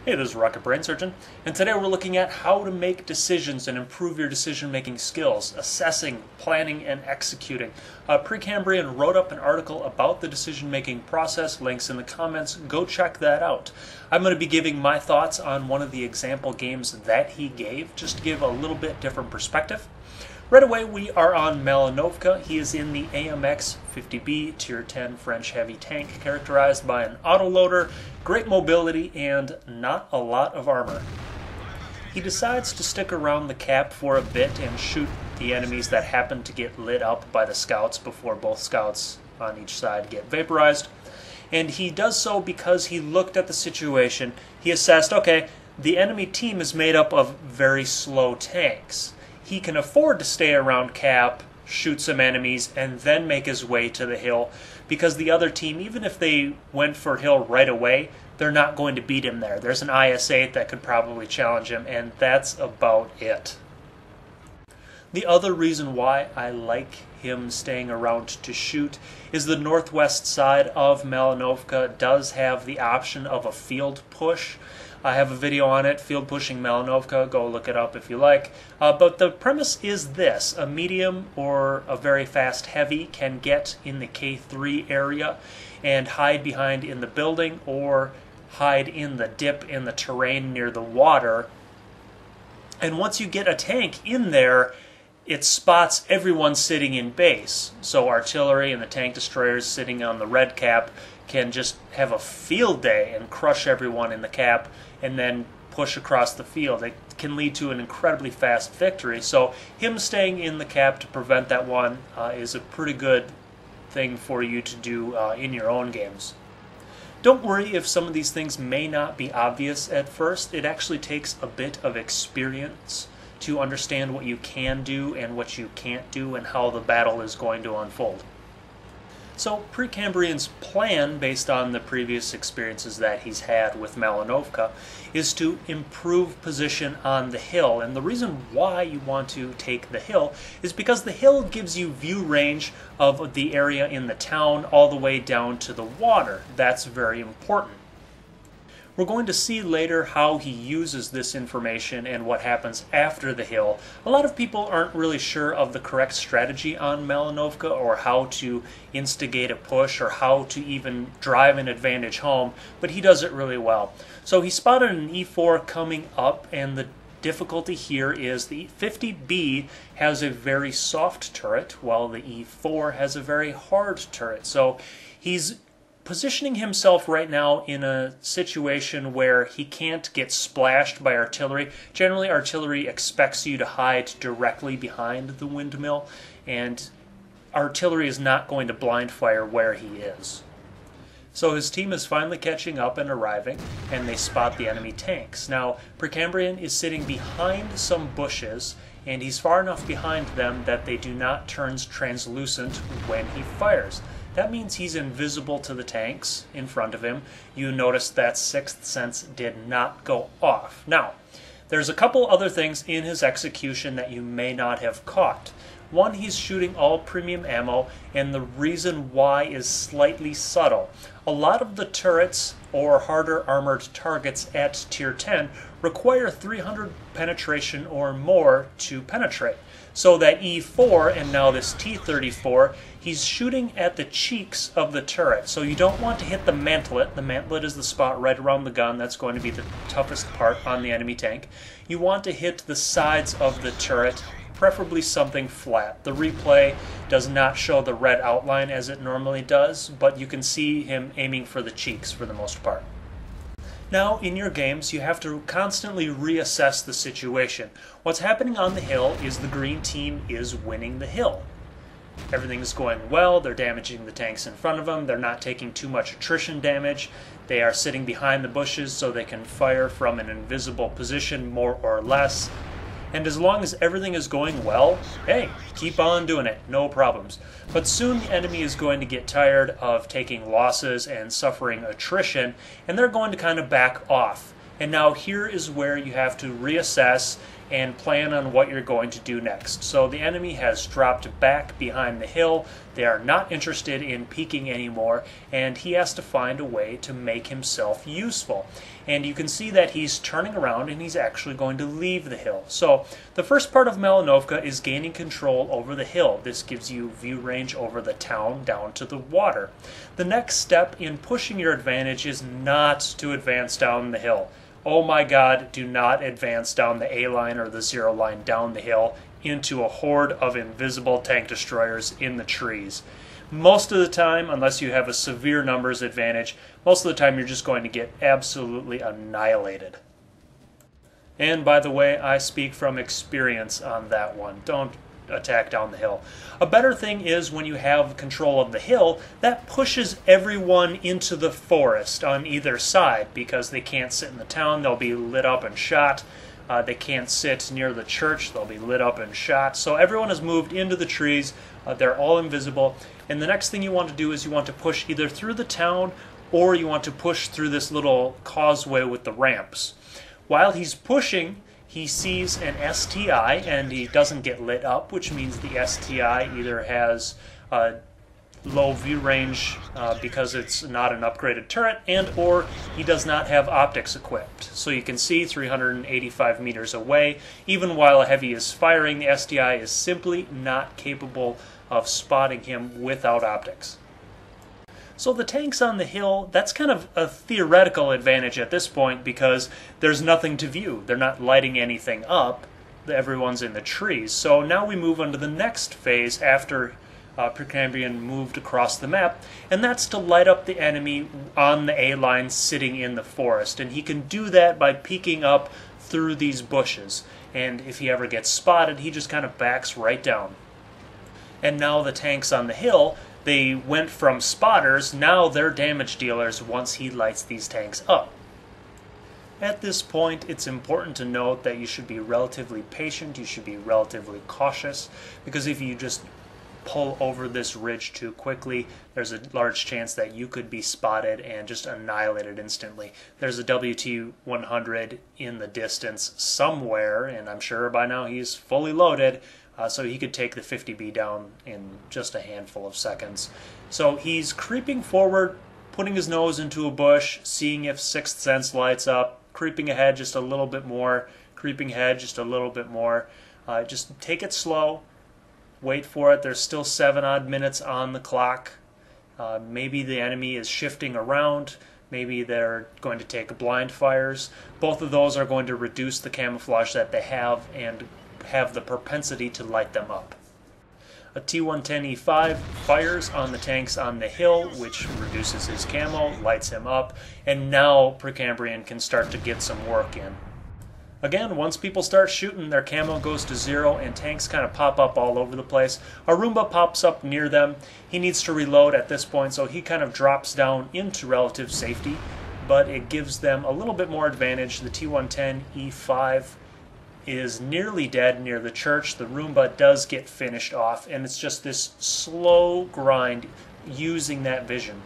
Hey, this is Rocket Brain Surgeon, and today we're looking at how to make decisions and improve your decision-making skills, assessing, planning, and executing. Precambrian wrote up an article about the decision-making process, links in the comments, go check that out. I'm going to be giving my thoughts on one of the example games that he gave, just to give a little bit different perspective. Right away, we are on Malinovka. He is in the AMX 50B Tier 10 French heavy tank, characterized by an autoloader, great mobility, and not a lot of armor. He decides to stick around the cap for a bit and shoot the enemies that happen to get lit up by the scouts before both scouts on each side get vaporized. And he does so because he looked at the situation. He assessed, okay, the enemy team is made up of very slow tanks. He can afford to stay around cap, shoot some enemies, and then make his way to the hill, because the other team, even if they went for hill right away, they're not going to beat him there. There's an IS-8 that could probably challenge him, and that's about it. The other reason why I like him staying around to shoot is the northwest side of Malinovka does have the option of a field push. I have a video on it, Field Pushing Malinovka, go look it up if you like. But the premise is this: a medium or a very fast heavy can get in the K3 area and hide behind in the building or hide in the dip in the terrain near the water. And once you get a tank in there, it spots everyone sitting in base. So artillery and the tank destroyers sitting on the red cap can just have a field day and crush everyone in the cap and then push across the field. It can lead to an incredibly fast victory. So him staying in the cap to prevent that one is a pretty good thing for you to do in your own games. Don't worry if some of these things may not be obvious at first. It actually takes a bit of experience to understand what you can do and what you can't do and how the battle is going to unfold. So Precambrian's plan, based on the previous experiences that he's had with Malinovka, is to improve position on the hill. And the reason why you want to take the hill is because the hill gives you view range of the area in the town all the way down to the water. That's very important. We're going to see later how he uses this information and what happens after the hill. A lot of people aren't really sure of the correct strategy on Malinovka, or how to instigate a push, or how to even drive an advantage home, but he does it really well. So he spotted an E4 coming up, and the difficulty here is the 50B has a very soft turret, while the E4 has a very hard turret. So he's positioning himself right now in a situation where he can't get splashed by artillery. Generally, artillery expects you to hide directly behind the windmill, and artillery is not going to blind fire where he is. So his team is finally catching up and arriving, and they spot the enemy tanks. Now, Precambrian is sitting behind some bushes, and he's far enough behind them that they do not turn translucent when he fires. That means he's invisible to the tanks in front of him. You notice that Sixth Sense did not go off. Now, there's a couple other things in his execution that you may not have caught. One, he's shooting all premium ammo, and the reason why is slightly subtle. A lot of the turrets or harder armored targets at Tier 10 require 300 penetration or more to penetrate. So that E4 and now this T-34, he's shooting at the cheeks of the turret. So you don't want to hit the mantlet. The mantlet is the spot right around the gun. That's going to be the toughest part on the enemy tank. You want to hit the sides of the turret, preferably something flat. The replay does not show the red outline as it normally does, but you can see him aiming for the cheeks for the most part. Now, in your games, you have to constantly reassess the situation. What's happening on the hill is the green team is winning the hill. Everything is going well, they're damaging the tanks in front of them, they're not taking too much attrition damage, they are sitting behind the bushes so they can fire from an invisible position more or less. And as long as everything is going well, hey, keep on doing it, no problems. But soon the enemy is going to get tired of taking losses and suffering attrition, and they're going to kind of back off. And now here is where you have to reassess and plan on what you're going to do next. So the enemy has dropped back behind the hill. They are not interested in peeking anymore, and he has to find a way to make himself useful. And you can see that he's turning around and he's actually going to leave the hill. So the first part of Malinovka is gaining control over the hill. This gives you view range over the town down to the water. The next step in pushing your advantage is not to advance down the hill. Oh my God, do not advance down the A line or the 0 line down the hill into a horde of invisible tank destroyers in the trees. Most of the time, unless you have a severe numbers advantage, most of the time you're just going to get absolutely annihilated. And by the way, I speak from experience on that one. Don't attack down the hill. A better thing is when you have control of the hill, that pushes everyone into the forest on either side because they can't sit in the town, they'll be lit up and shot. They can't sit near the church, they'll be lit up and shot. So everyone has moved into the trees, they're all invisible. And the next thing you want to do is you want to push either through the town or you want to push through this little causeway with the ramps. While he's pushing, he sees an STI and he doesn't get lit up, which means the STI either has low view range because it's not an upgraded turret, and or he does not have optics equipped. So you can see 385 meters away. Even while a heavy is firing, the STI is simply not capable of spotting him without optics. So the tanks on the hill, that's kind of a theoretical advantage at this point because there's nothing to view. They're not lighting anything up. Everyone's in the trees. So now we move on to the next phase after Precambrian moved across the map, and that's to light up the enemy on the A line sitting in the forest. And he can do that by peeking up through these bushes. And if he ever gets spotted, he just kind of backs right down. And now the tanks on the hill, they went from spotters, now they're damage dealers once he lights these tanks up. At this point, it's important to note that you should be relatively patient, you should be relatively cautious, because if you just pull over this ridge too quickly, there's a large chance that you could be spotted and just annihilated instantly. There's a WT-100 in the distance somewhere, and I'm sure by now he's fully loaded, so he could take the 50B down in just a handful of seconds. So he's creeping forward, putting his nose into a bush, seeing if Sixth Sense lights up, creeping ahead just a little bit more, creeping ahead just a little bit more. Just take it slow, wait for it. There's still 7 odd minutes on the clock. Maybe the enemy is shifting around. Maybe they're going to take blind fires. Both of those are going to reduce the camouflage that they have and have the propensity to light them up. A T-110E5 fires on the tanks on the hill, which reduces his camo, lights him up, and now Precambrian can start to get some work in. Again, once people start shooting, their camo goes to 0 and tanks kind of pop up all over the place. A Roomba pops up near them. He needs to reload at this point, so he kind of drops down into relative safety, but it gives them a little bit more advantage. The T-110E5 is nearly dead near the church. The Roomba does get finished off, and it's just this slow grind using that vision.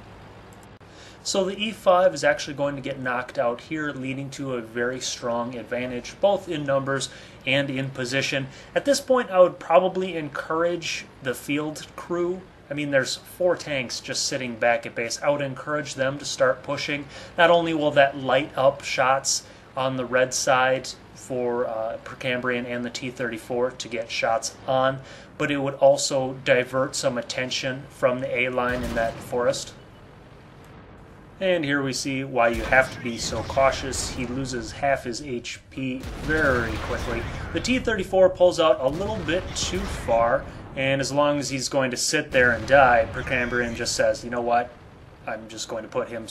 So the E5 is actually going to get knocked out here, leading to a very strong advantage, both in numbers and in position. At this point, I would probably encourage the field crew. I mean, there's 4 tanks just sitting back at base. I would encourage them to start pushing. Not only will that light up shots on the red side for Precambrian and the T-34 to get shots on, but it would also divert some attention from the A line in that forest. And here we see why you have to be so cautious. He loses half his HP very quickly. The T-34 pulls out a little bit too far, and as long as he's going to sit there and die, Precambrian just says, you know what, I'm just going to put him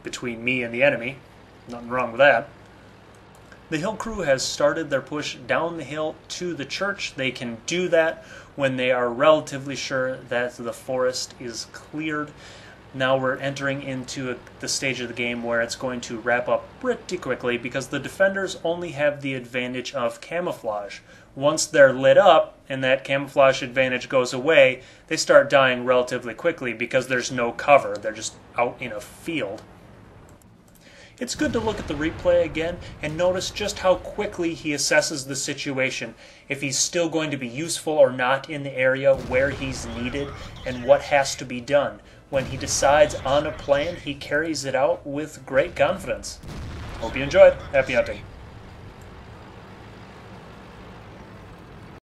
between me and the enemy. Nothing wrong with that. The hill crew has started their push down the hill to the church. They can do that when they are relatively sure that the forest is cleared. Now we're entering into the stage of the game where it's going to wrap up pretty quickly because the defenders only have the advantage of camouflage. Once they're lit up and that camouflage advantage goes away, they start dying relatively quickly because there's no cover. They're just out in a field. It's good to look at the replay again and notice just how quickly he assesses the situation, if he's still going to be useful or not in the area where he's needed, and what has to be done. When he decides on a plan, he carries it out with great confidence. Hope you enjoyed. Happy hunting.